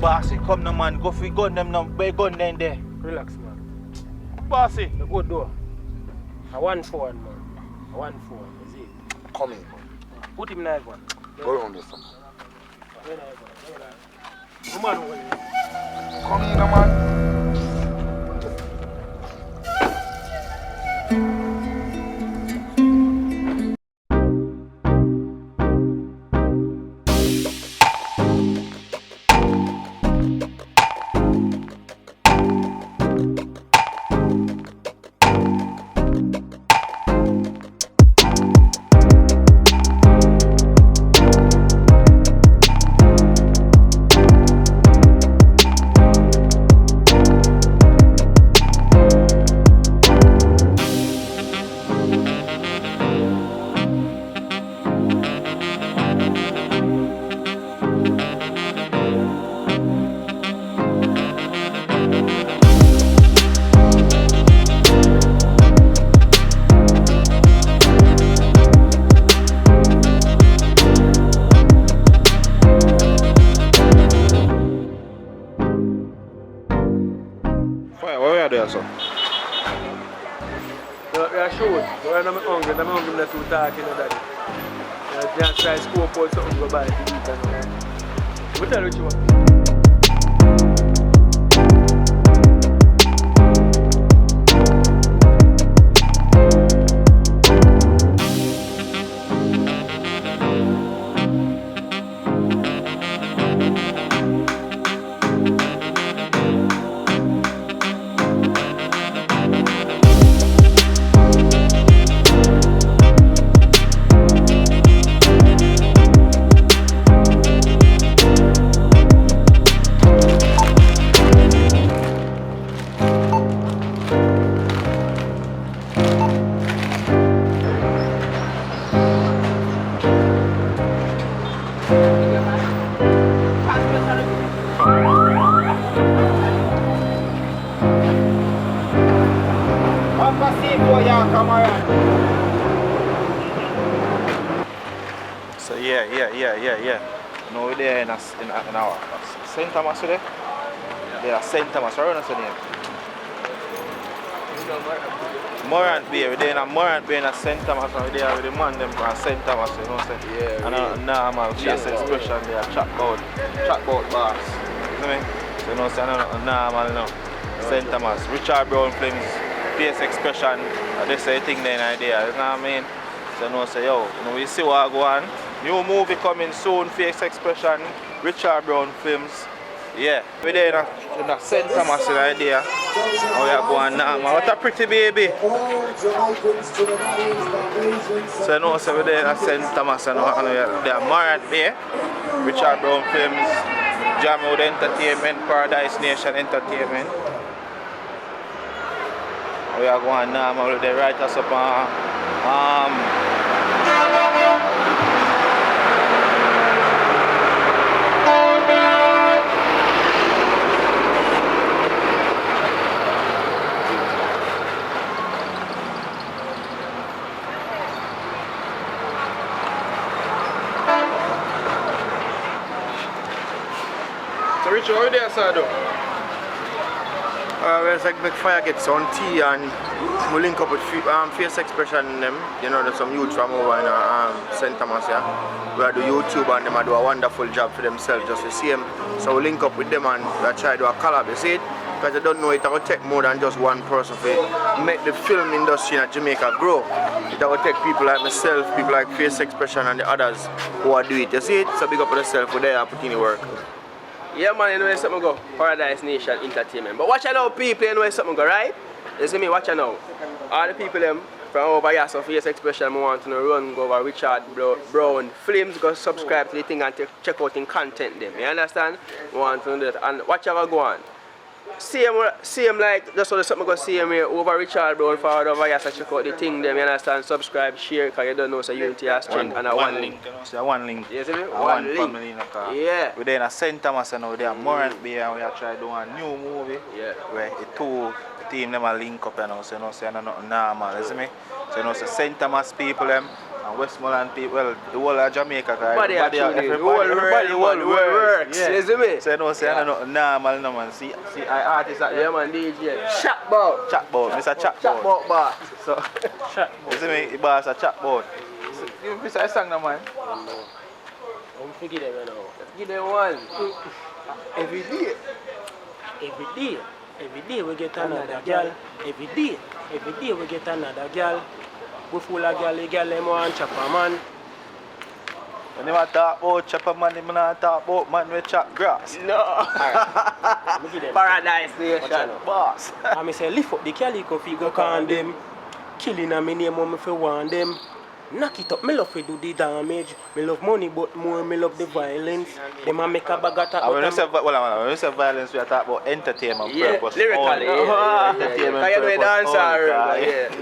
Bossy, come no man, go for gun them now, buy gun them there. Relax, man. Bossy. The good door. A 1-4, man. A 1-4, is it? Coming, man. Put him knife, man. Go around this, man. Come on, man. Come in, man. I'm hungry not too talking about that. You just try to scope out something to go buy to eat and all that. What tell you what? So yeah. No, we're there in our St. Thomas today. They are St. Thomas, right? What's the name? Morant Bay. We're there in a Morant Bay in a St. Thomas, and we're there with the man them from St. Thomas, you know what I'm saying? Yeah. And normal face expression there, chat about bars. You know what I mean? So you know what I'm saying? Normal now. St. Thomas, Richard Brown Flames, face expression, they say thing there in idea, you know what I mean? So you know, say yo, you know, we see what go on. New movie coming soon, face expression, Richard Brown Films. Yeah, we're there in a St. Thomas in idea. And we are going now. What a pretty baby. So you know, so we're there in a St. Thomas and we are there. Morant Bay, Richard Brown Films, Jamaica Entertainment, Paradise Nation Entertainment. We are going now, we're there right us up on So Richard, how are you there, sir? We're like make fire get some tea and we link up with face expression in them. You know, there's some youth from over in St. Thomas, yeah. We do YouTube and them do a wonderful job for themselves, just the same. So we link up with them and we try to do a collab, you see it? Because they don't know it will take more than just one person to make the film industry in Jamaica grow. It will take people like myself, people like face expression and the others who are doing it, you see it? So big up for yourself for their putting in work. Yeah, man, you know where something go? Paradise Nation Entertainment. But watch out now, people, you know where something go, right? You see me, watch out now. All the people them from over here, so face expression, I want to run go over Richard Brown Films, go subscribe to the thing and check out the content them. You understand? I want to do that. And watch out go on. Same like, just so something go see me over Richard Brown forward over here, so check out the thing them, you understand? Subscribe, share, because you don't know, so unity has strength and a one link. So one link. You see me? One link. family in a car. Yeah. We're there in a St. Thomas and we're there in Morant Bay and we are trying to do a new movie. Yeah. Where the two team them are link up and so you know, say nothing normal, you see me? So you know, so St. Thomas people them And Westmoreland people, well, the whole of Jamaica, Everybody everybody works. Yeah. You see me? So you know, say I don't know normal no man. See I artist at Yeah man, DJ. Chatbout. Mr. Chatbout. Chatbout boss. So you see me, the boss a Chatbout. You miss a song no man. I'm forget them right now. Give them one. Every day we get another girl. Every day we get another girl. We full of girl, the girl them want chopper man. When you talk about chopper man, you not talk about man with chop grass. No. Alright. Paradise Nation. Boss. I say lift up the calico feet go can them. Killing a me name when me fi want them. Knock it up, me love to do the damage. Me love money but more me love the violence. Them a make a bag of talk. When you say violence, we are talking about entertainment purpose. Lyrically, entertainment purpose.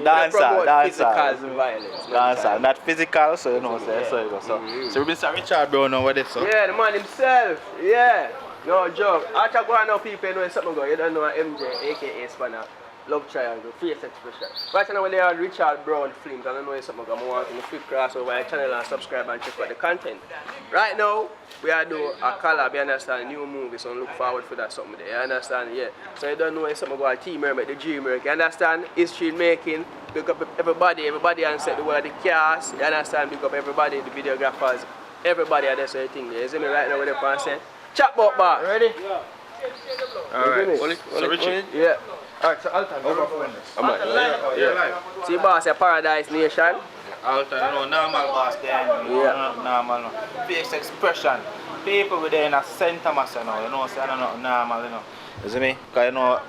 Dancer. Physical violence. Dancer, not physical, so you know, so we Mr. Richard Brown over there, so. Yeah, the man himself, yeah. No joke. After going now people know something go. You don't know MJ, aka Spanner. Love triangle, face expression. Right now when they are Richard Brown films, I don't know something I want to flip cross over my channel and subscribe and check out the content. Right now, we are doing a collab, you understand, new movie, so look forward for that something there, you understand, yeah. So you don't know something about Team Mermaid, the Dream Mermaid, you understand, history making, pick up everybody and set the word, the cast, you understand, pick up everybody, the videographers, everybody at this thing there. You see me right now with the person. Chat about bar. Ready? Yeah. Alright. So Richard? Yeah. Alright, so Alton, over for this. I'm like, yeah. See boss, a Paradise Nation. Alton, no normal boss there. Yeah. Normal. Face expression. People with there in a center mass, you know, say I don't know normal, you know. You see me? Because you know,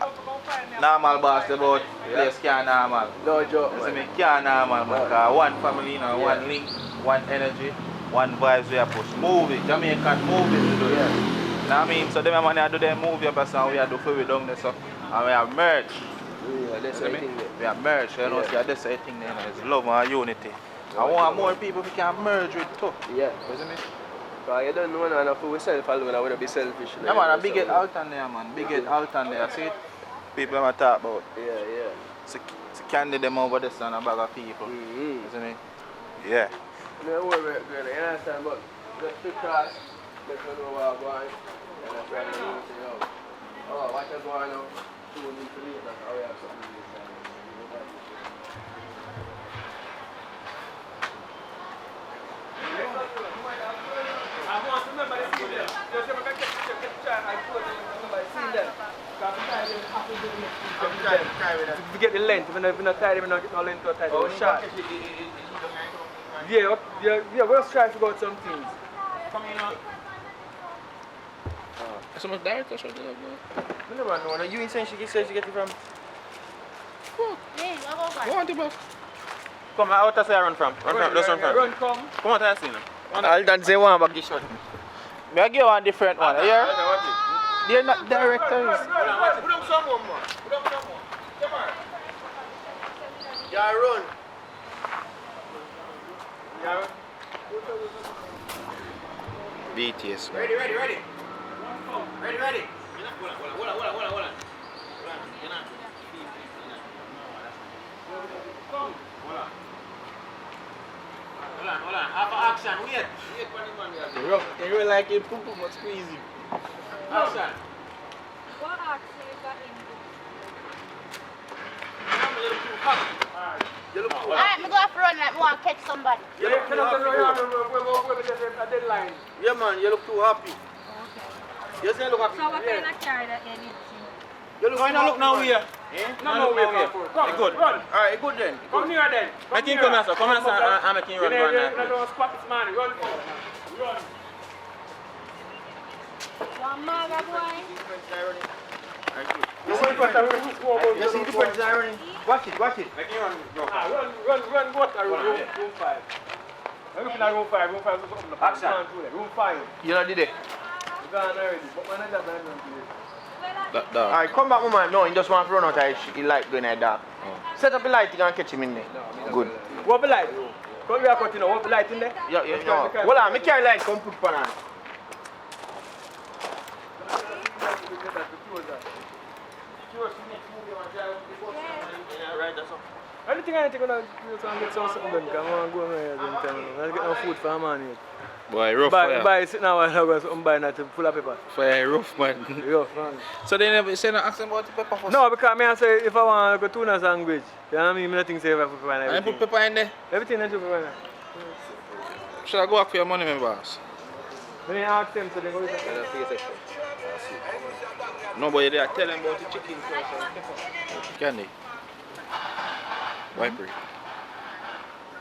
normal boss about place can't normal. No joke, you see me? Can't normal, man. Because one family, you know, one link, one energy, one vibes we are push. Movie, Jamaican movies we do. Yeah. You know what I mean? So them man do their movie up and we are do for we down there, so. And we have merch. Yeah, that's the thing there. We have merch, you know, so that's the thing there, it's love and unity. I want more people we can merge with too. Yeah. Isn't it? Because you don't know enough for yourself alone, I want to be selfish. Yeah man, a big ALTON there man, big ALTON there, see it? People I'm talk about. Yeah. So candy them over there and a bag of people. Isn't it? Yeah. No worry, girl, you understand, but just to cross, let me know what I'm going. And I'm trying to say, oh, what is going on? 2 weeks later, oh yeah, something this time. I want to remember the scene there. Just remember to check and put it remember the scene there. If you get the length, if you're not tired, if you're not getting no length or tight, it's short. Yeah, we'll try to figure out some things. Come in now. So much director shot there, I never know. Now you insane she said she get it from. Go on to block. Come out to say I run from. Run come. Come on to see now. I'll done say one back this shot. Me I give one different one, yeah? They're not directors. Put them some more. Come on. Yeah, run. Yeah. BTS. Man. Ready. Ready. Hold on. Hold on. Have action. Wait for the man. You really like it, poop, but squeezy. Action. What action you got in? Alright, I'm going to run like I want to catch somebody. You look too happy. A deadline. Yeah, man, you look too happy. Okay. You say look happy. So what kind of car that you need? You look now here. No, here. Good. Run. Alright, good then. Come here then. Come here, I'm making run. Don't squat it, man. Run. One mother boy. You see the French irony? Watch it. Run, what? Room 5. I'm looking at room 5. Room 5 is open up. Action. Room 5. You know did it? You gone already, but manager blind on to Alright, come back, man. No, he just want to run out. He like going like that. Set up a light, you can catch him in there. Good. What the light? Come here, continue. What the light in there? Yeah. Hold on, I carry light. Come put pan on. Anything I think I'm going to get something done because I'm going to go ahead and tell you. Let's get no food for a man yet. Boy, rough fire. Buy sitting now and I'm buying that full of pepper. Fire rough, man. Rough, man. So they never say no asking about the pepper first? No, because I say if I want to go tuna sandwich, you know what I mean? I don't think say if I put pepper in I everything. put pepper in there. Everything I put pepper in there. Should I go back for your money, my boss? When you ask them, so they go with that. No, but they are telling about the chicken first and pepper. Candy. Viper.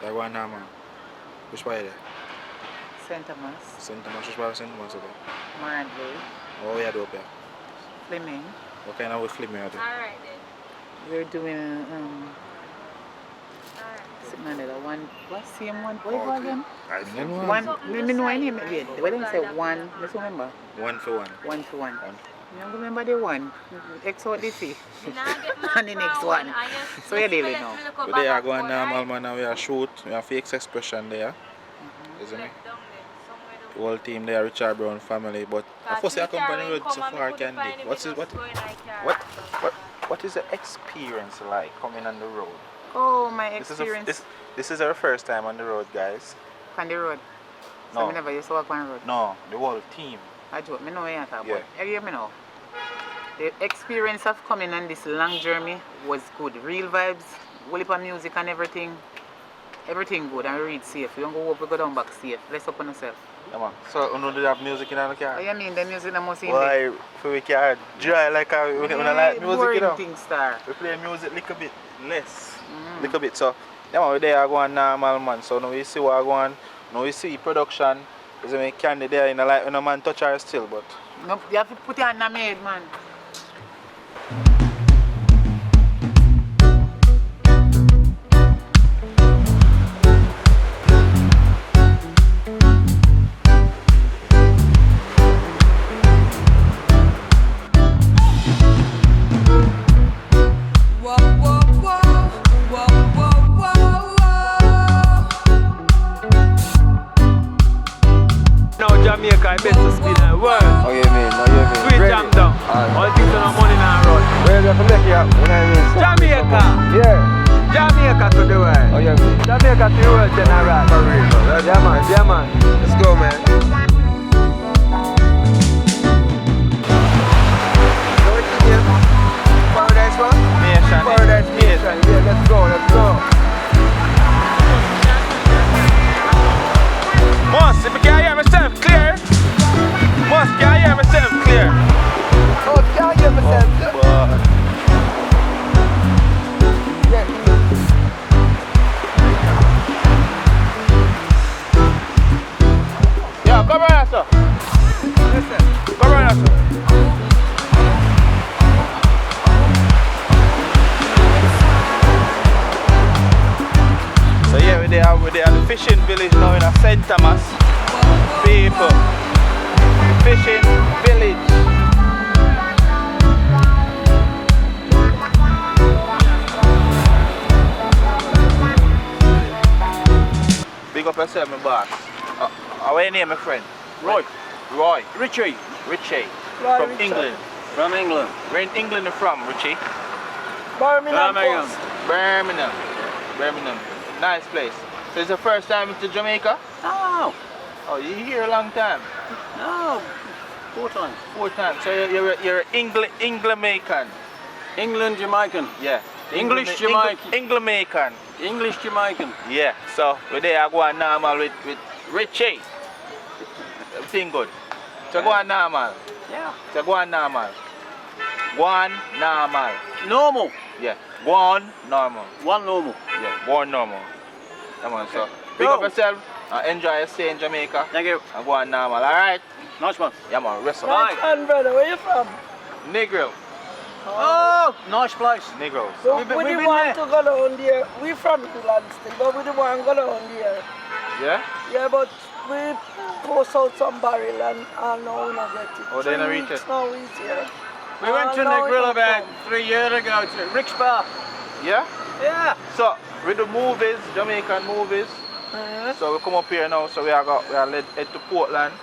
That one now, man. Which way there? St. Thomas, St. Thomas, which part St. Thomas again? Marandville, Oh, yeah, do up here. Fleming. What kind of wood flip me out there? Alright then. We're doing one. What same one? What is it again? One. Me know any name. Wait, what did I say? One. Let's remember. 1 for 1. 1 for 1. One. You don't remember the one? X out the C. You now get mad And the next for one. and you So you're just dealing let now. me look up But they are back going and normal, forth, man, and we are shoot. We have fake expression there. Isn't it? right? Down there, somewhere down The whole team there, Richard Brown family. But of course, I come on the road so far, Candy. What is the experience like coming on the road? Oh, my experience This is our first time on the road, guys. on the road. So No. I never used to walk on the road. No, the whole team. I joke. Me know what you're talking Yeah. about. You hear me now? The experience of coming on this long journey was good. Real vibes, whole heap of music and everything. Everything good and we read safe. We don't go up, we go down back safe. Let's up on yourself. Yeah, man. So, you know, they have music in the car? What you mean? The music that must in there? Why, for we can dry like we don't like music, boring you know? thing, star. We play music a little bit less. Little bit. So, yeah, man, we there going normal, man. So, now we see what I go on. Now we see production. Is a Candy there in a like when a man touch her still, but No, you have to put it on the maid, man. Now Jamaica is best to spin in the world. Oh, you mean? Sweet jam down. All things on the money now run. Where you from make it? When I mean? Jamaica. Yeah. Jamaica to the world. Oh, you mean? Jamaica to the world general. For real, bro. Yeah man, yeah man. Let's go, man. Paradise one? Paradise Nation. Yeah, let's go, let's go. Moss, if you can't hear myself clear. Moss, can't hear myself clear. Oh, can't hear myself. Yeah. Yeah, come on, sir. Listen. Come on, sir. So yeah, we're there at the fishing village now in St. Thomas. People. Fishing village. Big up yourself, my boss. What's your name, my friend? Roy. Roy. Richie. Richie. From England. From England. Where in England are you from, Richie? Birmingham. Birmingham. Birmingham. Nice place. So it's the first time to Jamaica? No. Oh, you here a long time? No. 4 times. 4 times. So you're Jamaican. England, Jamaican. Yeah. English Jamaican. Jamaican. English Jamaican. Yeah. So we're there going normal with Richie. Everything good. So go on normal. Yeah. So go on normal. Go on normal. Normal. Yeah. Go on normal. One normal. Yeah. Go on normal. Come on, so pick Go. up yourself and enjoy your stay in Jamaica. Thank you. And go on normal, alright? Nice one. Yeah man, rest up. Bye. And brother, where you from? Negro. Oh, nice place. Negroes. So We've we been didn't want there. to go down there. We from England still, but we didn't want to go down there. Yeah? Yeah, but we post out some barrel and now we not get it. Oh, they not 3 reach weeks it? now we here. We went to now we Negril don't about come. 3 years ago to Rick's Bar. Yeah? Yeah. So with the movies, Jamaican movies. So we come up here now, so we are led head to Portland.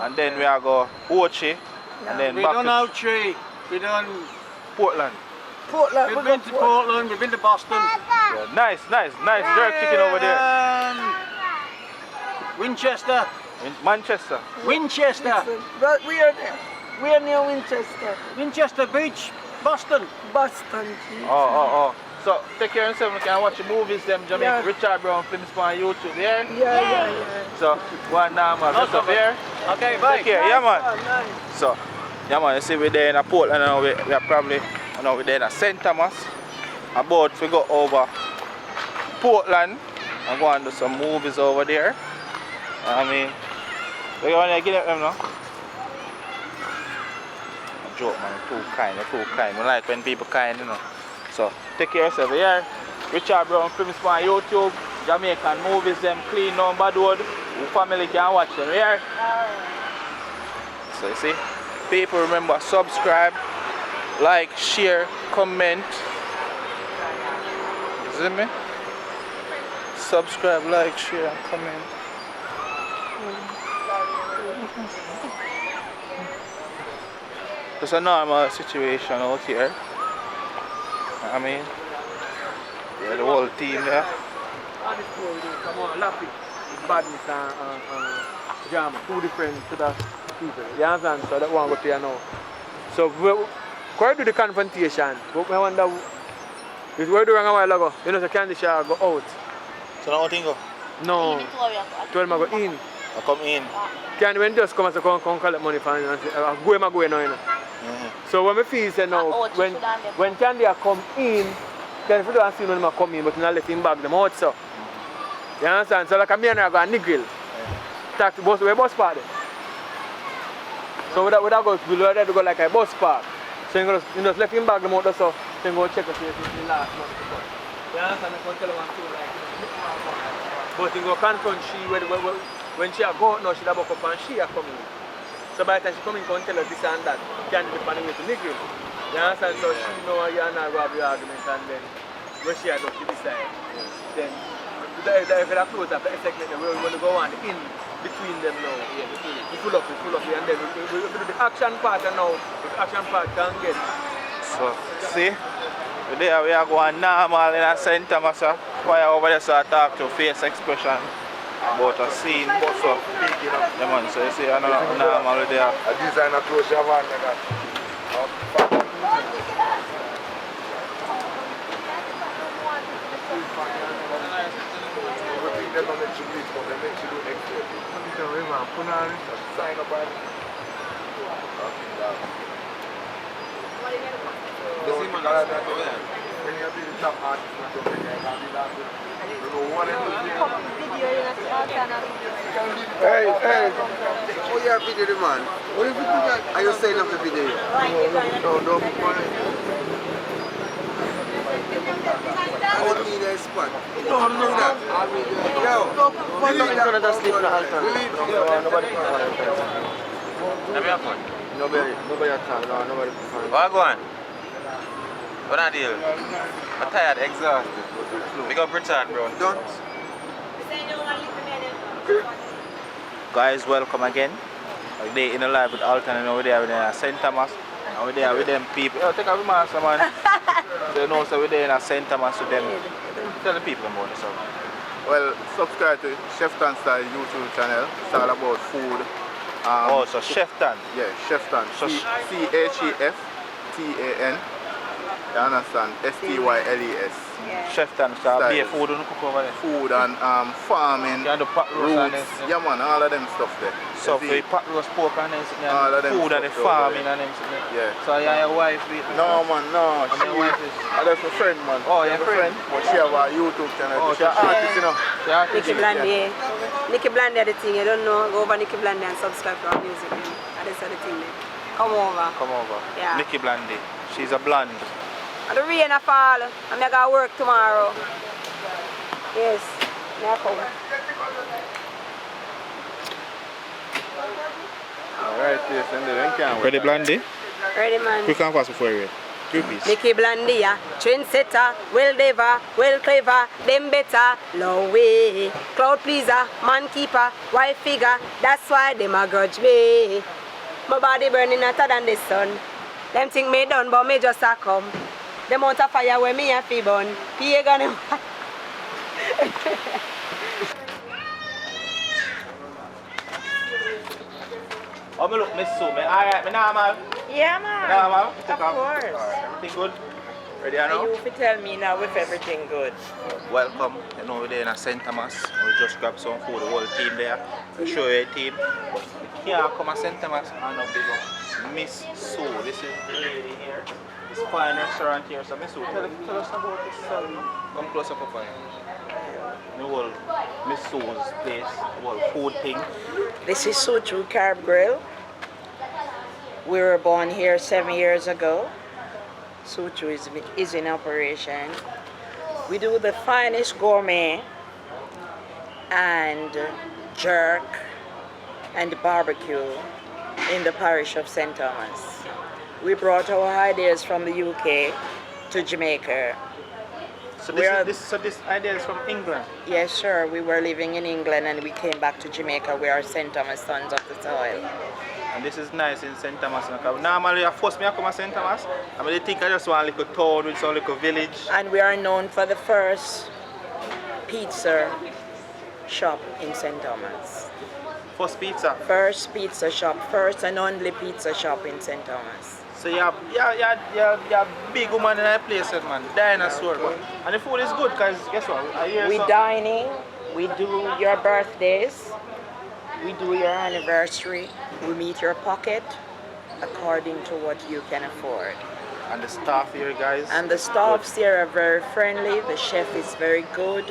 And then we are go Ochi. And then We back done to Ochi. We done. Portland. Portland, We've been to Portland. We've been to Boston. Yeah, nice jerk chicken over there. Winchester. In Manchester. Winchester. But we are near Winchester. Winchester Beach, Boston. Boston. Oh. So take care of yourself. You can watch the movies them Jamaica. Yeah. Richard Brown films on YouTube. Yeah. Yeah. So one normal. Just up here. Okay, bye. Take care. Yeah man. Nice. So yeah man. You see we're there in a Portland and we are probably we're there in St. Thomas. About to go over Portland and go and do some movies over there. I mean, we're going to get them now. Joke man, too kind. I like when people kind, you know. So take care of yourself. Here, Richard Brown films on YouTube, Jamaican movies, them clean down bad road. Your family can watch them here. So you see, people remember subscribe, like, share, comment. You see me? Subscribe, like, share, and comment. It's a normal situation out here. I mean, yeah, the whole team there. Come on, Lappy, badness and drama, two different set of people. You understand? So that one go to you now. So where do the confrontation? But I wonder, where do you a while ago? You know, the candy shop go out. So now what thing go? No, 12 go in. I come in. Candy when just come and say, come collect money from you and say, go now, you know. So when I feel say now, when Candy come in, then if you don't see when I come in, but not let him bag them out, so. You understand? So like me and I go a niggle. Taxi bus, we bus park there. So we go like a bus park. So you just let him bag them out, so then go check to see if it's the last month. You understand? I can tell one too, like, but you go confront she when she go out now, she buck up and she are coming. So by the time she come in, can tell her this and that. Can't be on the way to niggle. You understand? So she know you and I go have the argument and then when she has to decide. Then if they close up the segment, we're going to go on in between them now. Yeah, we full up and then we do the action part and now the action part can get. So see, today we are going normal in a St. Thomas. Why over there so I talk to face expression about a scene. So yeah man, so you see I know normal there. A designer close your van like that. They don't let you leave, but they let you do extra. Sign up and Hey, oh yeah, video the man. What if you do that? Are you saying of the video? No. I don't need a spot. No, I'm not that. No, no, sleep in ALTON. Nobody have fun? Nobody at all. No, nobody. What go on? What I deal? I'm tired, exhausted. Big up Richard, bro. Don't. Guys, welcome again. We're there in a live with ALTON and over there with St. Thomas. And we're there with them people. Yo, take a master, man. So you know, so we're there in St. Thomas with them. Tell the people about this. Well, subscribe to Chef Tan Style YouTube channel. It's all about food. So Chef Tan. Yeah, Chef Tan. So CHEFTAN. You understand? STYLES. Chef Tan start be food and cook over there. Food and farming, You can do pot roast roots. Yeah man, all of them stuff there. So for pot roast pork and then all of them food and the stuff farming over and then yeah. So you and your wife be No man, no. And your wife is That's my friend man. Oh, your friend? But she have a YouTube channel. Oh, She's an artist, you know. Nicky Blandy. Nicky Blandy the thing. You don't know, go over Nicky Blandy and subscribe to our music. That's the thing. Come over. Yeah. Nicky Blandy. She's a blonde. And the rain a fall. And I got work tomorrow. Yes. Now come. Alright, yes, and then can wait. Ready, Blandy? Ready, man. Quick and fast before you read. 2 piece. Nicky Blandy, trendsetter, well clever, them better, low way. Cloud pleaser, man keeper, wife figure, that's why them a grudge me. My body burning hotter than the sun. Them think me done, but me just a come. The amount of fire where me have to burn. Pagan. Oh, me look, Miss Sue, me alright, me normal. Yeah, man. Normal. Of course. Alright, everything good? Ready And now? you fi tell me now if everything good. Welcome. You know, we're there in St. Thomas. We just grab some food, the whole team there. We'll show you a team. But we can't come to St. Thomas and not big up Miss Sue. This is the lady here. This fine restaurant here. So, Miss Sue, tell us about this. Come closer, Papa. The whole Miss Sue's place, the whole food thing. This is Suchu Carb Grill. We were born here 7 years ago. Suchu is in operation. We do the finest gourmet and jerk and barbecue in the parish of St. Thomas. We brought our ideas from the UK to Jamaica. So this idea is from England? Yes, sir. We were living in England and we came back to Jamaica. We are St. Thomas sons of the soil. And this is nice in St. Thomas. Normally, I force me to come to St. Thomas. I mean, I think I just want a little town with some little village. And we are known for the first pizza shop in St. Thomas. First pizza. First pizza shop, first and only pizza shop in St. Thomas. So you're big woman in that place, man. Dinosaur. And the food is good because guess what? We dining, we do your birthdays, we do your anniversary, we meet your pocket according to what you can afford. And the staff here, guys. And the staffs here are very friendly, the chef is very good.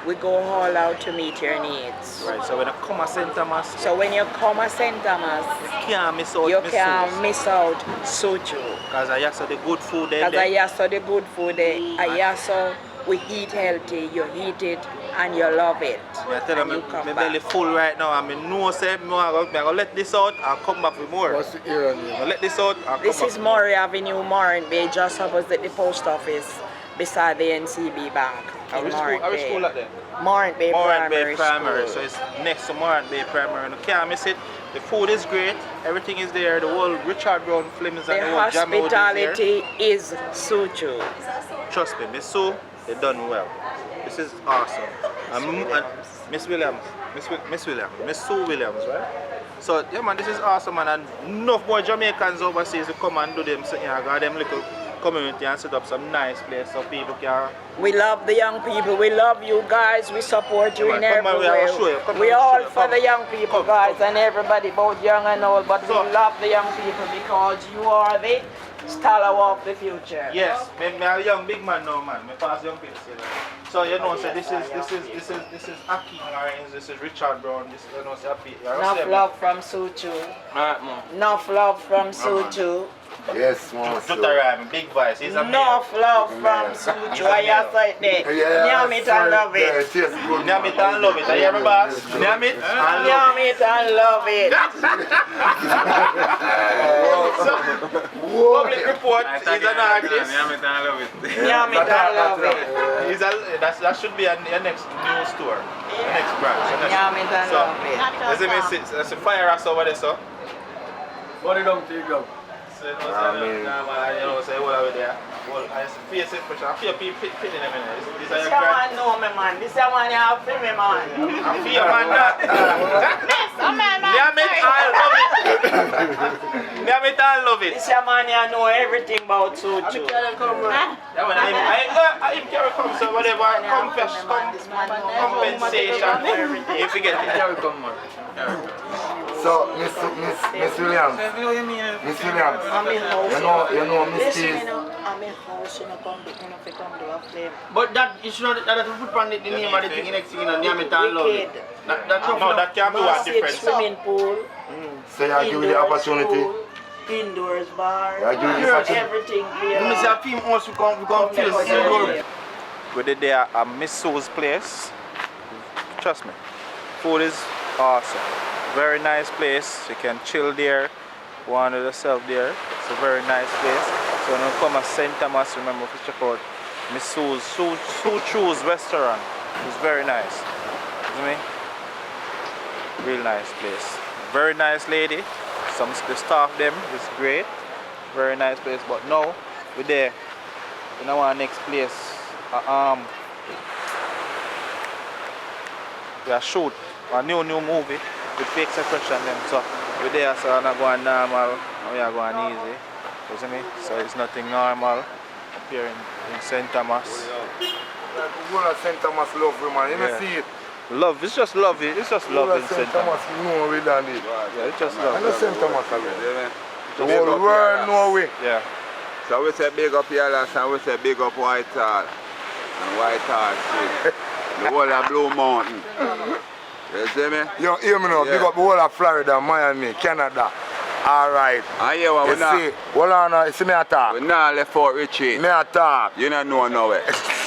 We go all out to meet your needs. Right, so when you come to St. Thomas, So when you come to St. Thomas, you can't miss out. you can't miss out Suchu. Because I saw the good food there. Because I saw the good food there. I saw we eat healthy, you eat it and you love it. I tell you, my belly full right now. And I know say I'm going to let this out and come back with more. What's the area name? I let this out and come This back is with Murray Avenue, Morant Bay, just opposite the post office, beside the NCB Bank. Are we school at there? Morant Bay Morant Bay Primary Primary. So School. it's next to Morant Bay Primary. You can't miss it. The food is great. Everything is there. The whole Richard Brown films The and the whole jam out is there. hospitality is Suchu. Trust me, Miss Sue, they done well. This is awesome. And Miss Williams, Miss Sue Williams, right? So yeah, man, this is awesome, man. And enough more Jamaicans overseas to come and do them, so, you know, got them little community and set up some nice place so people can. We love the young people. We love you guys. We support you Come in on, come on, every I'll show you. way. Come We on, I'll all show you. for Come. the young people, Come, guys, come. and everybody, both young and old. But So- we love the young people because you are the stalwart of the future. Yes, me a young big man now, man. Me pass young people say that. So you know, say this is Aki Orange, this is Richard Brown, this you know, say Happy. Enough love from Suchu. Alright, man. Enough love from Suchu. Yes, man. Just a rhyme, big voice. He's a man. Enough love from Suchu. I just like that. Name it and love Yeah, it. it tastes good. Name it and love it. Are you hear me, boss? Name it and love Name it and love it. Public report, he's an artist. Name it and love it. He's a, that should be a next new store, the next branch. Name it and So, love it. there's a fire ass over there, so. What it up to you go? So, you know, say, what over there. Well, I face it, but I feel people pitting them in there. These are This your one grand. know me, man. This one you have for me, man. I feel man that. Yes, man, man. Damn it, I love it. Damn it, I love it. This man you know everything about Suchu. Yeah, when I carry come, so whatever compensation, if you get it. So, Miss Williams. Miss Williams. I'm in house. You know Miss Listen, Cheese. you know, I'm in house, you know, come do a flame. But that you should that put on the name of the thing next thing, you know, name it and love it. Wicked. That's No, that can't be one Massive different. swimming pool. So you give you the indoors opportunity. pool, Indoors bar. Yeah, give you the opportunity. Everything Let me see here. a film also come feel good. We did there at Miss Sue's place. Trust me, food is awesome. Very nice place. You can chill there, wander yourself there. It's a very nice place. So when you come to St. Thomas, remember to check out Miss Sue's restaurant. It's very nice. You know me? Real nice place. Very nice lady. The staff them is great. Very nice place. But now we're there in our next place. We are shoot a new movie with fake suppression them. So we're there, so we're not going normal, and we are going easy. You see me? So it's nothing normal up here in St. Thomas. Go to St. Thomas love, man. You Yeah. see it. Love, it's just love. It's just love in St. Thomas. You know we done it. Yeah, it's just love. I know St. Thomas already. The Big whole up world know we. Yeah. So we say big up Yalas and we say big up Whitehall and Whitehall Street. The whole of Blue Mountain. You see me? You hear me now? Yeah. Big up the whole of Florida, Miami, Canada. Alright. And here we You see, hold on now, you see me a talk? We not left out Richie. Me a talk. You don't know no way.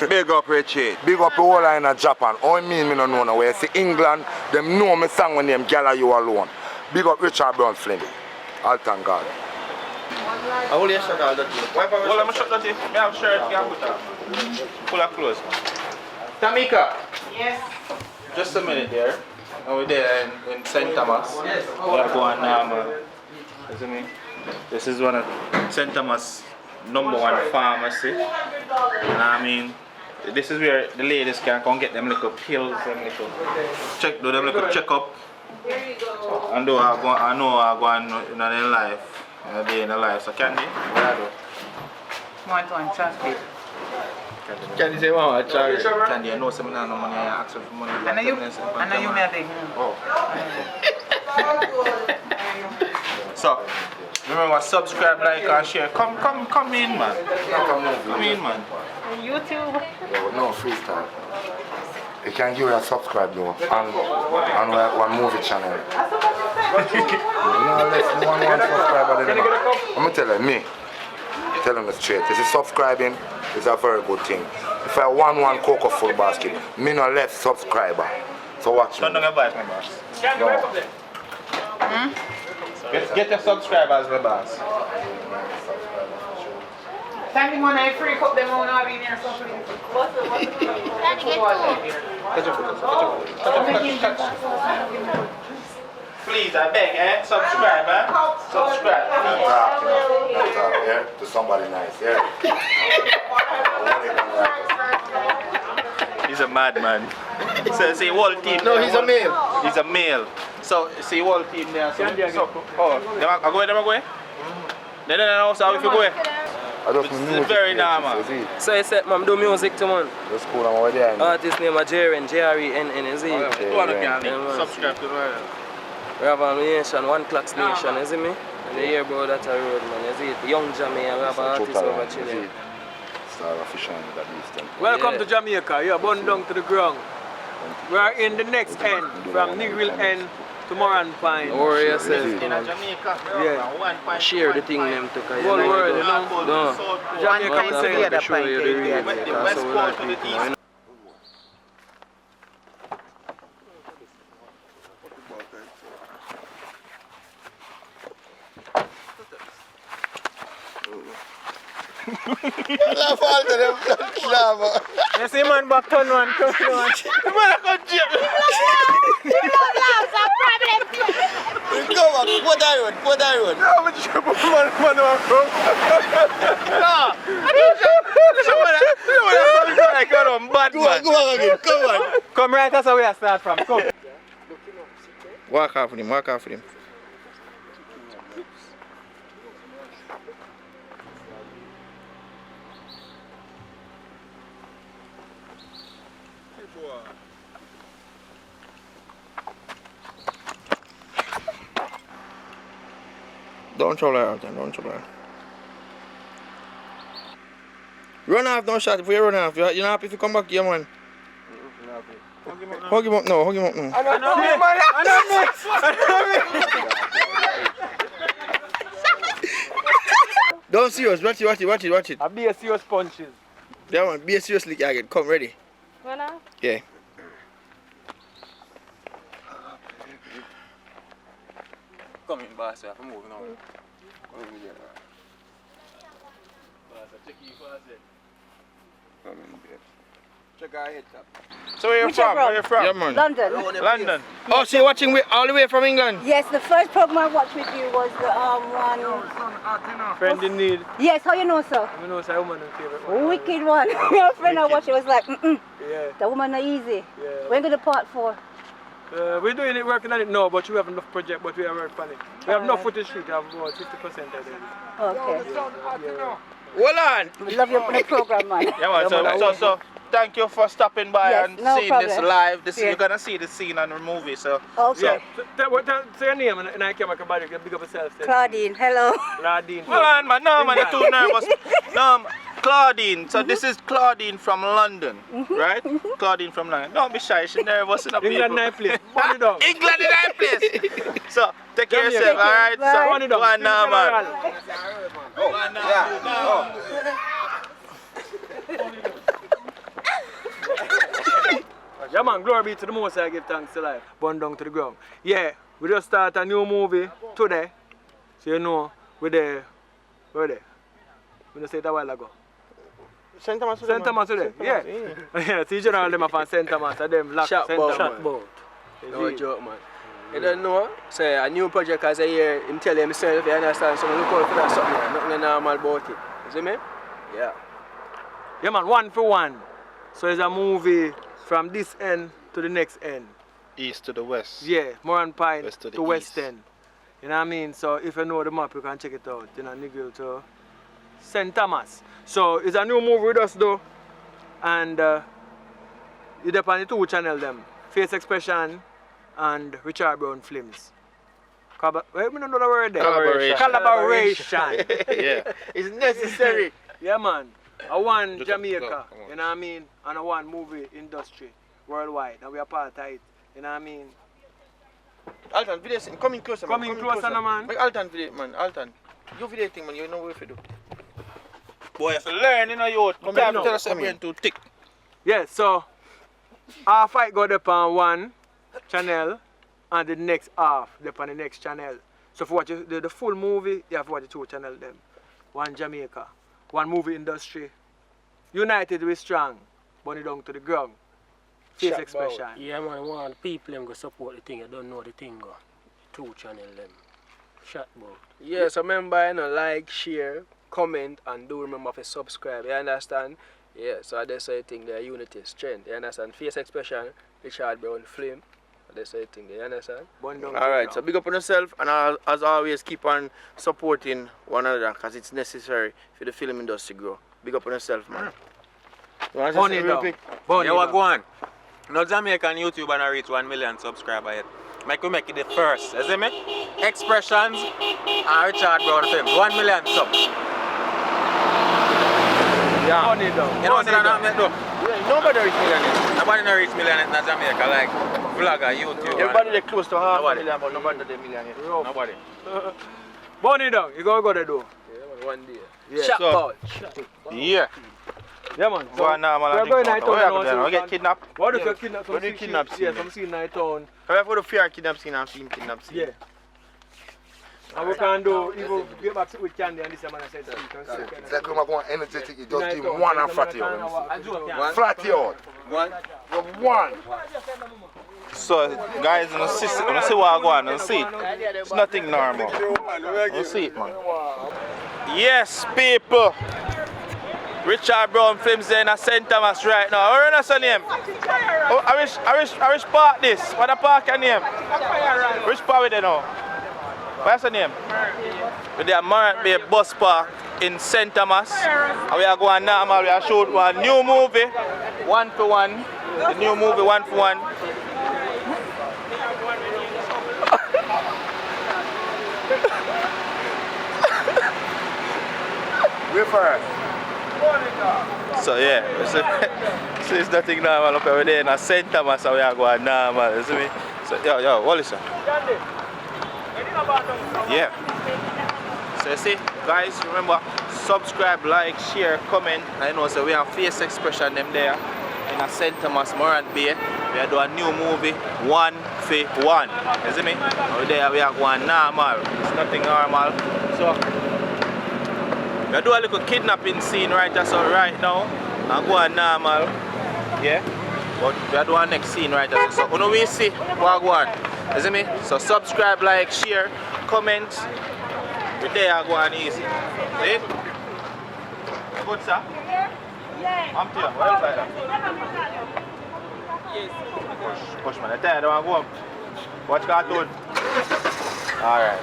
Big up Richie. Big up the whole line of Japan. All I mean, me don't know no way. See England, them know me song when them Gala You Alone. Big up Richard Brown Flynn. ALTON God. I will shut all that. Well, I'm shut that. I have shirt, you have put on. Full of clothes. Tamika. Yes. Just a minute there. And we're there in St. Thomas. We are going normal. You see me? This is one of St. Thomas' #1 pharmacy. And I mean, this is where the ladies can come get them little pills and do them little checkup. And do I know I go on in their life. In a day in their life. So Candy, what I do? Want one chocolate. Can you say one? Candy, I know some no money, I ask for money. And you may take. Oh. So, remember, subscribe, like, and share. Come in, man. Come in, man. YouTube. No freestyle. You can give it a subscribe though on one movie channel. You know, less than one subscriber than I'm gonna tell them, me. Tell them the straight. This is subscribing is a very good thing. If I want one cocoa full basket, me no left subscriber. So watch me. Don't advise my boss. Get your subscribers, my boss. Thank you, man. I free cup them on over here or something. Please, I beg, subscribe, subscribe, please. Yeah, to somebody nice, yeah. He's a madman. So see whole team. No, he's a male. He's a male. So see whole team there. So I go there, No, so if you go. It's very normal. So you said, man, do music too, man. That's cool, I'm over there. Artist name is Jaren, J-R-E-N-N, is it? Subscribe to the We have a nation, One Clocks Nation, is it me? And you hear about that road, man, is it? Young Jamaica, we have an artist over chilling. Welcome to Jamaica. You are born down to the ground. We are in the next end, from Negril end to Moran Pine. Worry yourself. in Jamaica. Yeah. Share the thing them to Whole world, you know. No. One pint to the other Show pint. you the real thing, The west pole to the east. You see man back turn one. Put that road. No, but you put man Go on again, come on. Come right, that's how we start from. Come. Walk off with him, walk off with him. Don't trouble her out then, don't trouble her. Run off, don't shot. If we run off, you're not happy if you come back here, man. Hug him up now, hug him up now. Don't serious, watch it. I'll be a serious punches. That one, be a serious lick again. Come, ready? Run off. Yeah. Come in, boss, I'm moving on. Come in here. Come in, babe. Check our head top. So where you from? Where you from? Yeah, man. London. London. Oh, so you're watching all the way from England? Yes, the first program I watched with you was the one. Friend in need. Yes, how you know, sir? I know say woman is favorite one. Wicked one. Your friend I watched it was like, Yeah. the woman not easy. Yeah. When go to part 4? We're doing it, working on it now, but we have enough project, but we are working on it. We have enough footage shoot, we have about 50% of it. Okay. Hold on. We love your program, man. Yeah, man. So thank you for stopping by Yes, and no seeing problem. this live. This Yeah. you're gonna see the scene on the movie. So Okay. Say your name and I came back about it. Big up yourself. Claudine, hello. Claudine. hold on, man. No, man. You're too nervous. No, Claudine. So this is Claudine from London, right? Claudine from London. Don't be shy. She's nervous in a England nice place. Burn it down. England is nice place. So take care of yourself, all right? Bye. So Burn it down. one now, man. Yeah, man, glory be to the Most High, give thanks to life. Burn down to the ground. Yeah, we just start a new movie today. So you know, we're there. Where there? We just said it a while ago. St. Thomas St. Thomas today? Yeah. Yeah, see, general them are from St. Thomas, and them lock Shot St. boat, Thomas. man. No joke, man. You don't know, say a new project as a year, him tell himself, you understand, so look out for that something, nothing normal about it. You see me? Yeah. Yeah, man, one for one. So it's a movie from this end to the next end. East to the west. Yeah, Moran Pine West to the to West east. End. You know what I mean? So if you know the map, you can check it out. You know, Nigel to St. Thomas. So it's a new movie with us though. And you depend on the 2 channel them. Face Expression and Richard Brown Films. Wait, I don't know the word there. Collaboration. Yeah. It's necessary. Yeah, man. I want Just Jamaica, go, come on. you know what I mean? And I want movie industry worldwide, and we are part of it, you know what I mean? Alton, video thing. Come in closer, man. Come in closer, no, man. Make Alton video, man. Alton. You video thing, man. You know what to do. Boy, if you learn, you know, you Come can't in, tell us come something in. too thick. Yeah, so half fight got up on one channel, and the next half up on the next channel. So for watch the full movie, you have to watch the 2 channel them. One Jamaica, one movie industry. United we strong, burn it down to the ground. Face Shot Expression. Yeah, man, want people them go support the thing. You don't know the thing go. 2 channel them. Shot about. Yeah, so remember, you know, like, share, comment, and do remember to subscribe. You understand? Yeah, so that's the thing, the unity, strength. You understand? Face Expression, Richard Brown Flame. That's the thing, you understand? Alright, so big up on yourself, and as always, keep on supporting one another because it's necessary for the film industry to grow. Big up on yourself, man. You want to say real quick? Yeah, what go on? No Jamaican YouTube and I reach 1 million subscribers yet. Make we make it the first, you see me? Expressions and Richard Brown Films. 1 million subs. Yeah. You know what I'm saying? Yeah, nobody reach million yet. Nobody no reach million in Jamaica like vlogger, YouTube. Everybody they close to half a million, but nobody they million yet. Nobody. Burn it down, you go there though. Yeah, man, one day. Yeah. Shot So- ball. Yeah. Yeah, man. Go on now, man. we're going night Where town you now, going? so We get kidnapped? What if you kidnap some What do you scene? kidnap Yeah, scene? some scene night town. Come here for the fear kidnap scene and film kidnap scene. Yeah. And we can do, even get back with Candy and this man said that. It's like I'm going energetic, you just give one and flat you out. Flat you out. One. One. So, guys, you see what I go on, you see it. It's nothing normal. You see it, man. Yes, people. Richard Brown Films there in St. Thomas right now. What's your name? Oh, I wish park this. What the park your name? Which park we there now? What's your name? We're there at Morant Bay Bus Park in St. Thomas. And we are going now, we are shooting one new movie, 1 for 1. The new movie, 1 for 1. Wait first. So yeah, so it's nothing normal up over there in St. Thomas and we are going normal, you see me? So yo, what is it? Yeah. So you see, guys, remember, subscribe, like, share, comment. I know so we have Face Expression them there in St. Thomas, Morant Bay. We are doing a new movie, 1 for 1. You see me? Over there we are going normal. It's nothing normal. So we do a little kidnapping scene right now, and go on normal. Yeah? But we are doing next scene right now. So when we see what go on. You see me? So subscribe, like, share, comment. We there go on easy. See? Good, sir? Yeah. I'm here. What else like that? Yes. Push man. I tell you, I don't want to go up. Watch cartoon. Alright.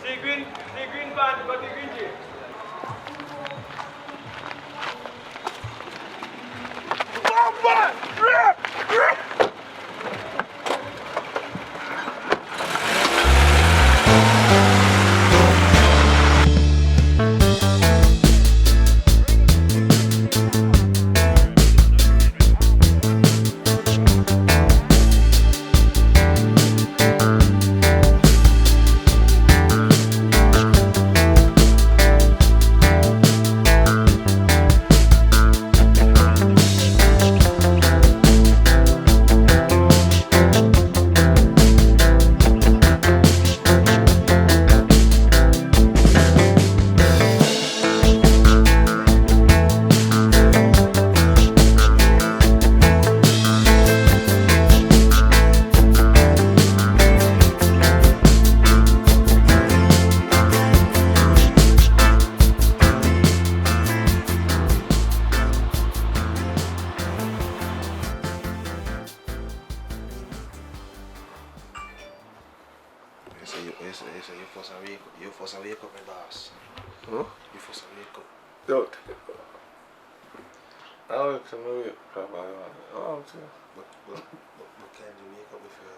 See green band, but the green tea. You force a wake up, my boss. Huh? You force a wake up. Don't. I'll wake up. Oh, but can you wake up if you...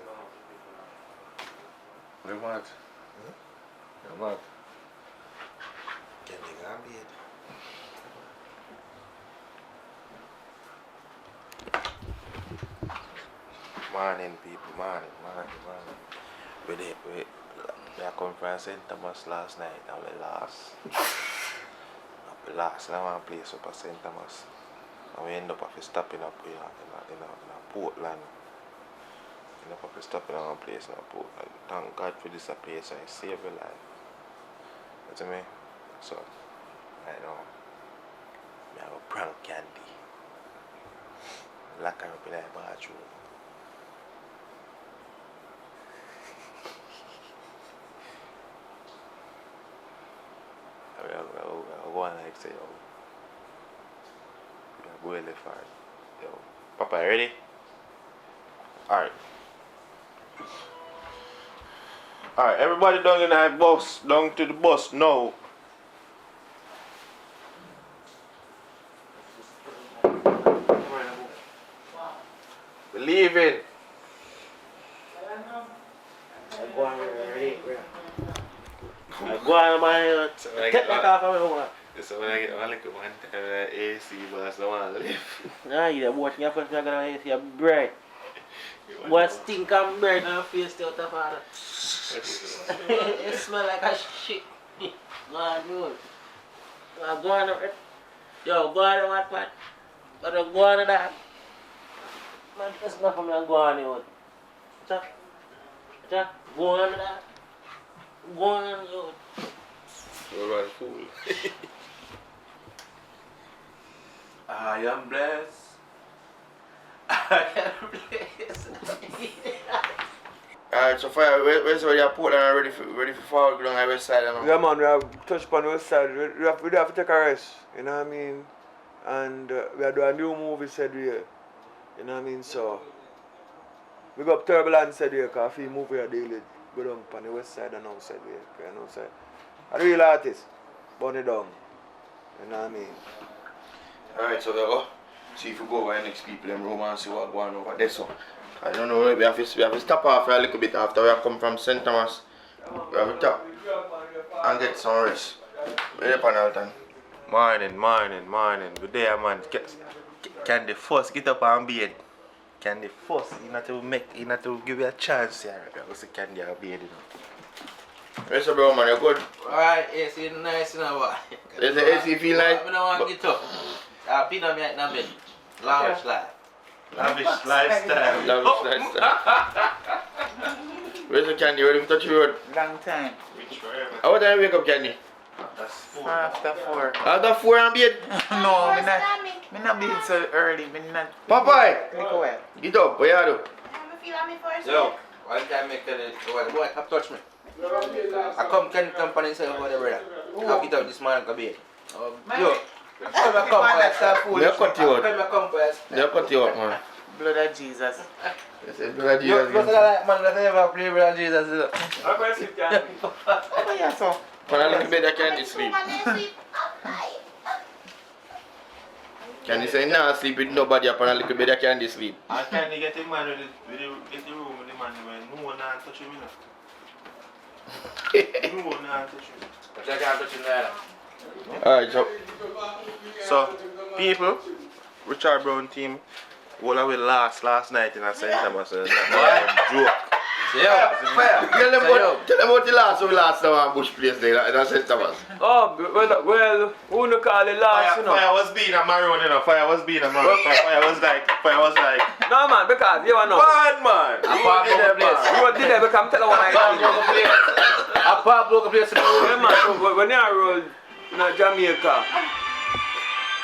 You're mad. You're mad. Can they go and bed? Morning, people. Morning. We come from St. Thomas last night and we lost. We lost in one place up at St. Thomas. And we end up stopping up in Portland. We end up stopping in one place in Portland. Thank God for this place and it saved your life. You see me? So, I know. I have a prank candy. Lock her up in the bathroom. I'll go and like say, yo, we're going left hard. Yo, Papa, you ready? Alright. Alright, everybody down in the bus, down to the bus now. We're leaving. Go on, man. Take that off of me, man. So when I get one little one time, AC bus, I want to live. Nah, you watch me first, I'm going to AC a bread. What stink and bread and face out of all that. It smell like a shit. Man, dude. Go on, yo, go on, what, man? But go on, that. Man, that's not for me, go on, yo. Go on, that. Go on, yo. You're a fool. I am blessed. I am blessed. Alright, so fire, where's your Portland ready for forward along the west side? Yeah, man, we have touched upon the west side. We have to take a rest, you know what I mean? And we are doing a new movie said here, you know what I mean? So, we got Turbulence said here, because I feel movie are daily go down on the west side and outside here, you know what I'm saying? A real artist, burn it down, you know what I mean? Alright, so we go see if we go over the next people in room and see what's going over there. So I don't know, we have to stop off a little bit after we have come from St. Thomas. We have to stop and get some rest. We're up on ALTON. Morning. Good day, man. Can the first get up and bed? Can the first, you not to give you a chance here. I say can you bed, you know. Yes, bro, man, you good? Alright, yes, it's nice, you know what? Yes, the AC feel like? I don't want to get up. I'll be on me at the bed. Lavish life. Lavish lifestyle. Where's the candy? Ready to touch your road? Long time. Rich forever. How time you wake up, Kenny? After 4. After 4 and bed? No, me not bed so early. Me not. Popeye! Look away. Get up, what you do? Yo, one time make it, boy, come touch me. I come Ken company and say, oh, brother. I'll get out this man and bed. Yo, come back, They'll cut you out. come first. They'll cut you out, man. Blood of Jesus. They say blood of Yo, Jesus. look at that man that never play blood of Jesus. I'm going to sit down. Oh, yeah, so. When I look at bed, I can't sleep. Can you say nah sleep with nobody up and I look at bed, I can't sleep? I can't get the man with the room with the man when no one not touch him, no one not touch him. I can't touch him there. Alright, So, people, Richard Brown team, all of we last night in a St. Thomas. Joke. Fire. Tell them about the last we last now at Bush Place there in St. Thomas. Oh, well, who no call it last, you know? Fire was being a maroon, you know. Fire was Fire was like. No, man, because you know. Bad man. You did it because I'm telling what I A pop local place. Yeah, man, so when I rolled in Jamaica,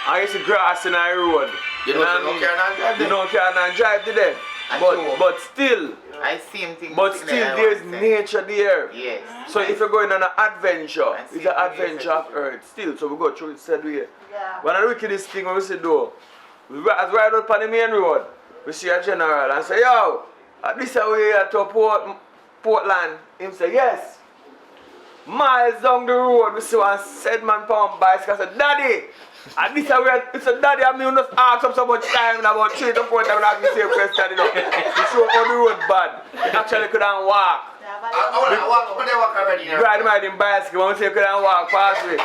I used to grass in the road. You know, can't drive today. But still, I see him thing. But still, there's nature there. Yes. So if you're going on an adventure, it's an adventure of earth. Still, so we go through the said way. Yeah. One of the wickedest thing we see do, we ride out on the main road, we see a general and say, yo, this is way to Portland. Him say, yes. Miles down the road, we see one said man pound bicycle. I said, Daddy, and this is where it's a daddy and me just ask him so much time, about 3 to 4 times, and ask me the same question, you know. He showed how the road bad. He actually couldn't walk. Riding bicycle, when we say you couldn't walk past me.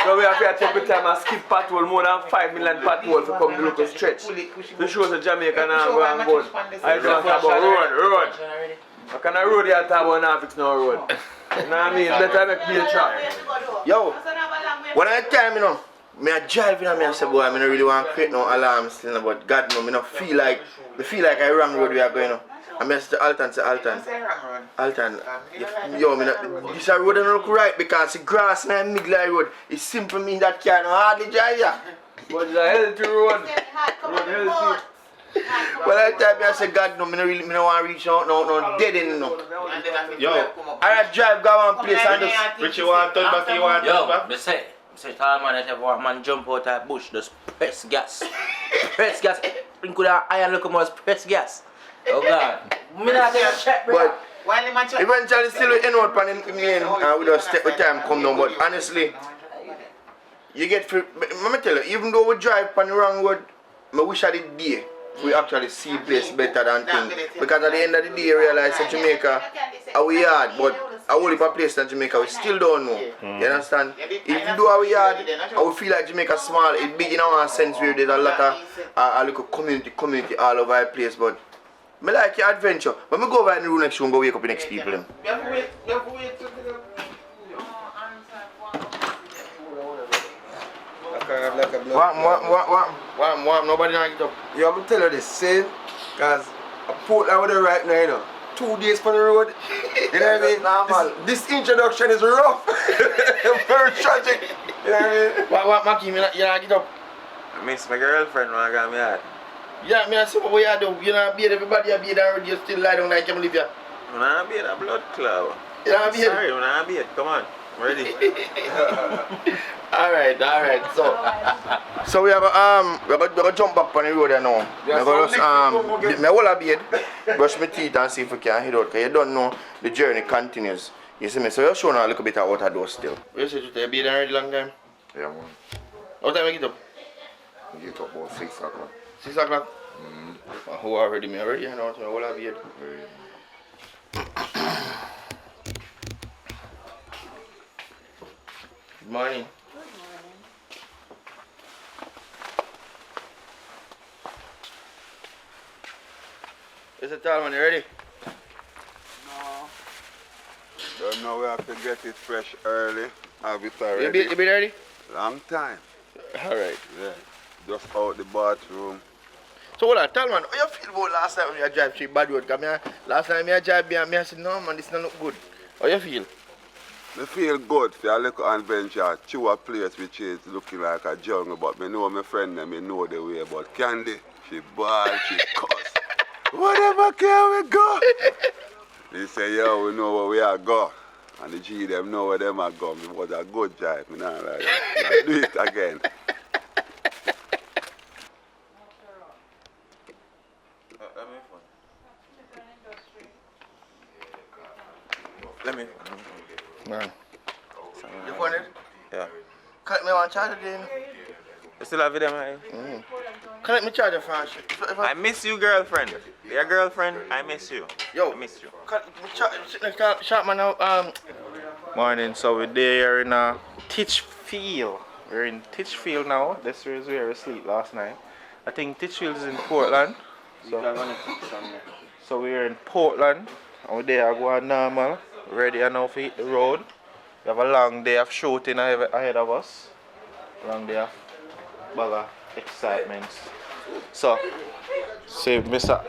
So we have to take the time and skip patrol, more than 5 million patrol to come to look a stretch. This shows a Jamaican and go and go. I don't talk about road. What kind of road you talk about now fix no road? You know what I mean? Better make me a track. Yo, when I time, you know, I drive in and I say, boy, I don't really want to create no alarms still, but God no, I don't feel like I wrong road we are going on. I say to Alton, Alton, yo, this is a road don't look right because the grass in the middle of the road. It simple mean that car no hardly drive here. But it's a healthy road. Healthy. Well, I tell me, I say, God, no, I don't want to reach out, no, dead end, no. Yo, I drive, go one place and just... Richie want to turn back, you want to turn back? Yo, say, tall man, if one man jump out of bush, just press gas. Press gas. You could have iron look more press gas. Oh, God. Me not take a check, bro. But eventually still we end up on him lane and we just take the time come down. But honestly, you get free. Let me tell you, even though we drive on the wrong road, I wish I did day. We actually see place better than things. Because at the end of the day, you realize that Jamaica, we hard, but a whole heap of place in Jamaica, we still don't know. You understand? If you do our yard, I would feel like Jamaica small. It's big in our sense where there's a lot of a little community all over the place. But I like your adventure. When we go over in the room next room, go wake up the next people. What? Nobody not get up. Yo, I'm gonna tell you this, see? Cause I put out there right now, you know. 2 days for the road. You know what I mean? This introduction is rough. Very tragic. You know what I mean? What Mackie, you not get up? I miss my girlfriend when I got me out. Yeah, I see what you do. You not beat everybody, you beat already, you still lie down like you live here. When I beat a blood clot. You not beat? Sorry, when I beat, come on. I'm ready. Alright. So we have we're gonna jump back on the road now. We're gonna just my whole beard, brush my teeth and see if we can head out, because you don't know the journey continues. You see me? So you're showing a little bit of out of door still. You say you beard already long time? Yeah, man. What time you get up? I get up about 6 o'clock. 6 o'clock? Who already me already? I know my whole beard. Good morning. Is it tall man, you ready? No. Don't know we have to get it fresh early. Have it already. You be ready? Long time. Alright. Yeah. Just out the bathroom. So hold on, tell man, how you feel about last time when you drive through bad road? Because last time I drive here, I said, no man, this don't look good. How you feel? I feel good for a little adventure to a place which is looking like a jungle, but me know my friend and me know the way. But Candy, she ball, she cuss. Whatever can we go? They say, yo, we know where we are go. And the G them know where them are going. It was a good jive. Me nah like that. Do it again. Let me. Man. You want it? Yeah. Collect me one charger then. You still have video, man? Collect me charger first. I miss you, girlfriend. Your girlfriend, I miss you. Yo. I miss you. Shot man now. Morning, so we're there in Titchfield. We're in Titchfield now. This is where we sleep last night. I think Titchfield is in Portland. So we're in Portland. And we're there going normal. Ready enough to hit the road. We have a long day of shooting ahead of us. Long day of bag of excitement. So, say Mr.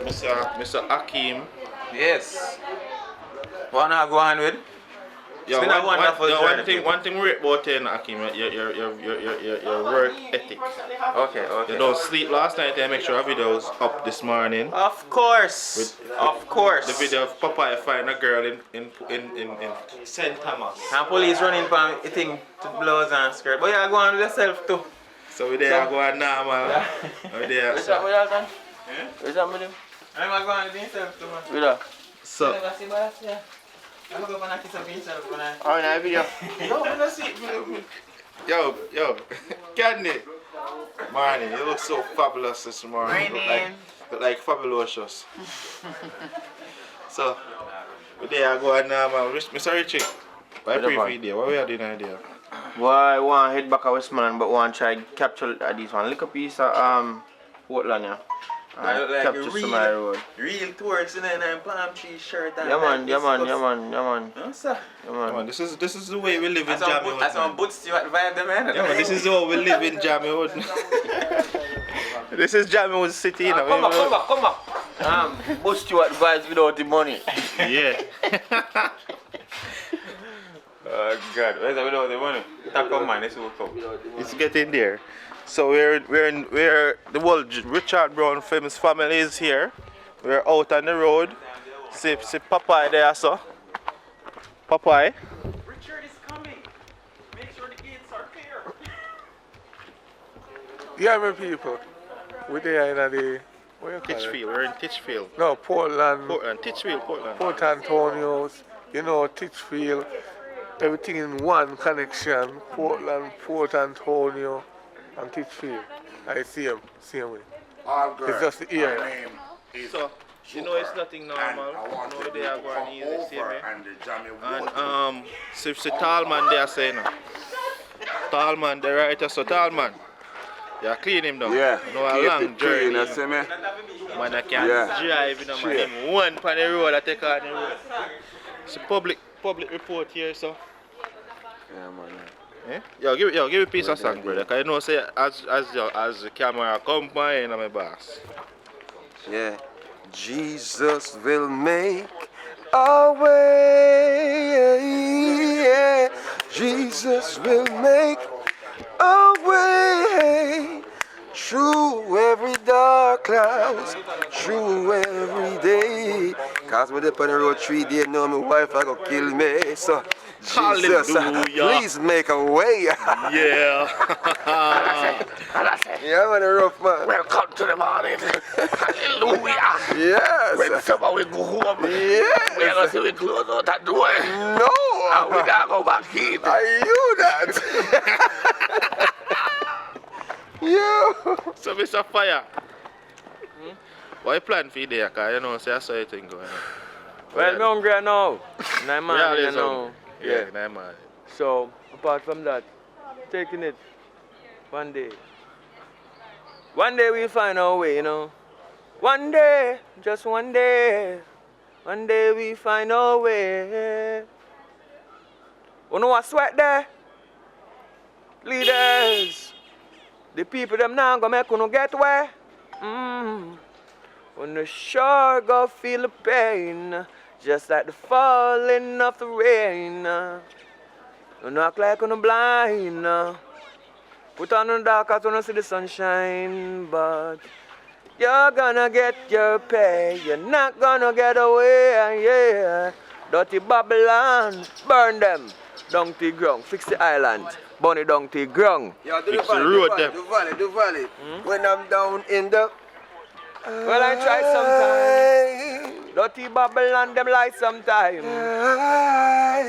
Hakeem. Yes. What now go on with? Yo, It's been a wonderful journey. one thing we rate about you, Hakeem, your work ethic. Okay. You don't sleep last night and make sure our videos up this morning. Of course. Of course. The video of Papa find a girl in St. Thomas. And police running from a thing to blouse and skirt. But you go on with yourself too. So we there going normal. We there. Where's that done? Where's that with him? I'm going with yourself too, man. Where that? So. I'm going to kiss up yourself when I... Oh, in that video? No, I'm not see. Yo, Candy. Morning, you look so fabulous this morning. Look like fabulous. So, we there going normal. Mr. Richie, why pre-feed there? What we are doing there? Boy, I want to head back to Westmoreland, but want to try capture this one. Look a piece of Portland, yeah. I look like capture some of the road. Real towards and palm tree shirt and yeah man. No, sir. Yeah, man. This is the way we live in Jamaica. That's some Boots Stewart vibe, the man. Yeah, man, this is how we live in Jamaica. This is Jamaica City, you know. Come back. Boots Stewart vibes without the money. Yeah. Oh God, where's that without the money? Talk on man, this will come. It's getting there. So we're the whole Richard Brown famous family is here. We're out on the road. See Popeye there, so. Popeye. Richard is coming. Make sure the gates are clear. Yeah, my people. We're there in the Titchfield. We're in Titchfield. No, Portland. Titchfield, Portland. Port Antonios. You know, Titchfield. Everything in one connection. Portland, Port Antonio, and Titchfield. I see him. Way. All good. It's just the ear. My name is So, you know it's nothing normal. I want you know to they are going easy, see me? and the Jammy And see tall man there saying tall man the writer, so tall man. You clean him down. Yeah. No a long journey. You see me? Man I can't drive in a man. Him one pan the road I take on the road. It's a public report here, so. Yeah man. Eh? Give me a piece of song, brother. Cause you know say as the camera come by and I'm a boss. Yeah. Jesus will make a way. Yeah. Jesus will make a way through every dark cloud, through every day. Cause when they on the road 3 days, know my wife I go kill me. So Jesus, please make a way. Yeah. Yeah, man, a rough man. Welcome to the morning. Hallelujah. Yes. When summer we go home. Yes. We are going to see we close out that door. No. And we gotta go back in. Are you that? Yeah. So Mr. Fire. What you plan for you there? Cause you know say I saw you thing going on. Well, I'm hungry now. I'm man, you know. Yeah, man. So, apart from that, taking it one day. One day we'll find our way, you know. One day, just one day. One day we find our way. You know what sweat there? Leaders. The people them now gonna make you get where. When the sure go feel the pain. Just like the falling of the rain. Don't act like you're blind. Put on the dark as you don't see the sunshine, but you're gonna get your pay. You're not gonna get away, yeah. Dirty Babylon, burn them. Down to the ground, fix the island. Burn it down to the ground. Yeah, do Fix the the valley, road do them. the valley. When I'm down in the... Well, I try sometime. Dirty Babylon, them lie sometime.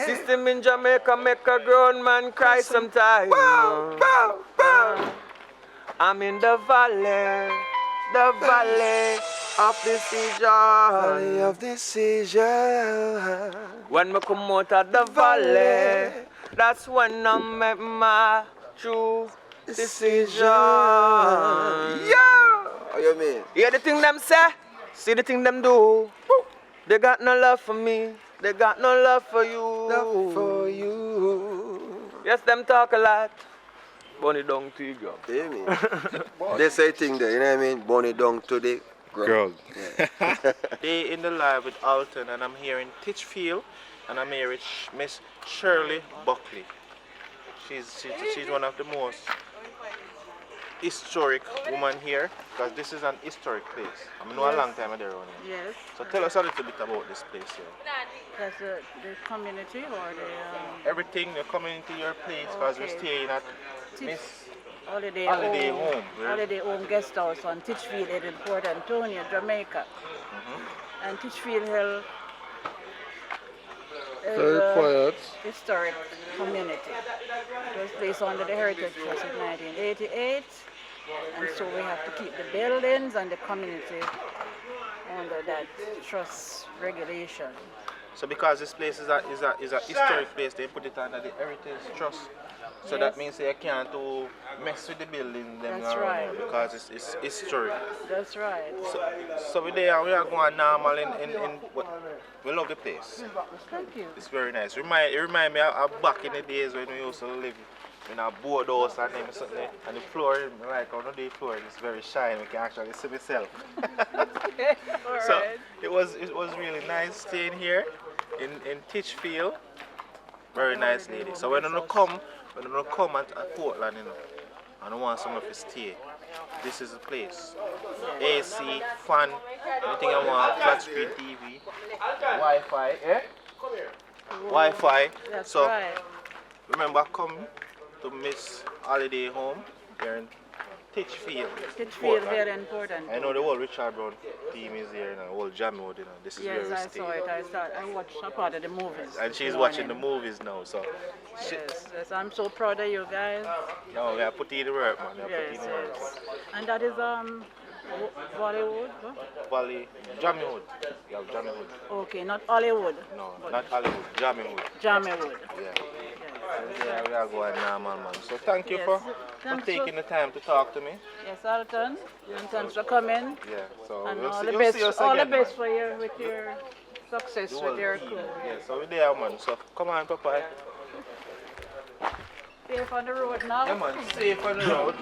System in Jamaica make a grown man cry sometime. I'm in the valley of decision. Valley of decision. When me come out of the valley, that's when I make my true decision. Yeah. How you mean? Hear the thing them say, see the thing them do. They got no love for me, they got no love for you. Love for you. Yes, them talk a lot. Bunny down to the ground. Yeah, man. They say thing there, you know what I mean? Bunny down to the ground. Yeah. Day in the live with ALTON, and I'm here in Titchfield, and I'm here with Miss Shirley Buckley. She's one of the most historic woman here, because this is an historic place. I know a long time ago around here. Yes. So tell us a little bit about this place here. That's the community or the... Everything, the community, your place, because we're staying at Miss Holiday Home. Holiday Home Guesthouse on Titchfield in Port Antonio, Jamaica. And Titchfield Hill is Very quiet. historic community. It was placed under the Heritage Trust in 1988, and so we have to keep the buildings and the community under that trust regulation. So because this place is a historic place, they put it under the Heritage Trust. So Yes. that means they can't mess with the building them That's right. because it's historic. That's right. So we are going normal in we love the place. Thank you. It's very nice. It remind me of back in the days when we used to live in a board house and then something, and the floor, like on the floor, is very shiny. We can actually see myself. So it was really nice staying here in Titchfield. Very nice lady. So when you come at Portland, and I want someone to stay, this is the place. AC, fan, anything I want, flat screen TV, Wi-Fi, Wi-Fi. That's so right. remember, come to Miss Holiday Home here in Titchfield. Titchfield here in Portland. I know the whole Richard Brown team is here, and the whole Jamaica, this is Yes, where we I stay. saw it. I watched a part of the movies. And she's this watching the morning. movies now, so. Yes, I'm so proud of you guys. No, we are putting in the work, man. We are Yes, putting in the work. yes. And that is Bollywood? Valley, Jamaica. Yeah, Jamaica. Okay, not Hollywood. No, not Hollywood, Jamaica. Jamaica. Yeah. Yeah, we are going normal, man. So thank you Yes. for Thanks taking the time to talk to me. Yes, ALTON. And thanks for coming. Yeah, so And we'll all see, the you'll best, see us all again, the best man. for your with your success The with whole your team. crew. Yeah, so we're there, man. So come on, Papa. Safe on the road now. Yeah, man, safe on the road.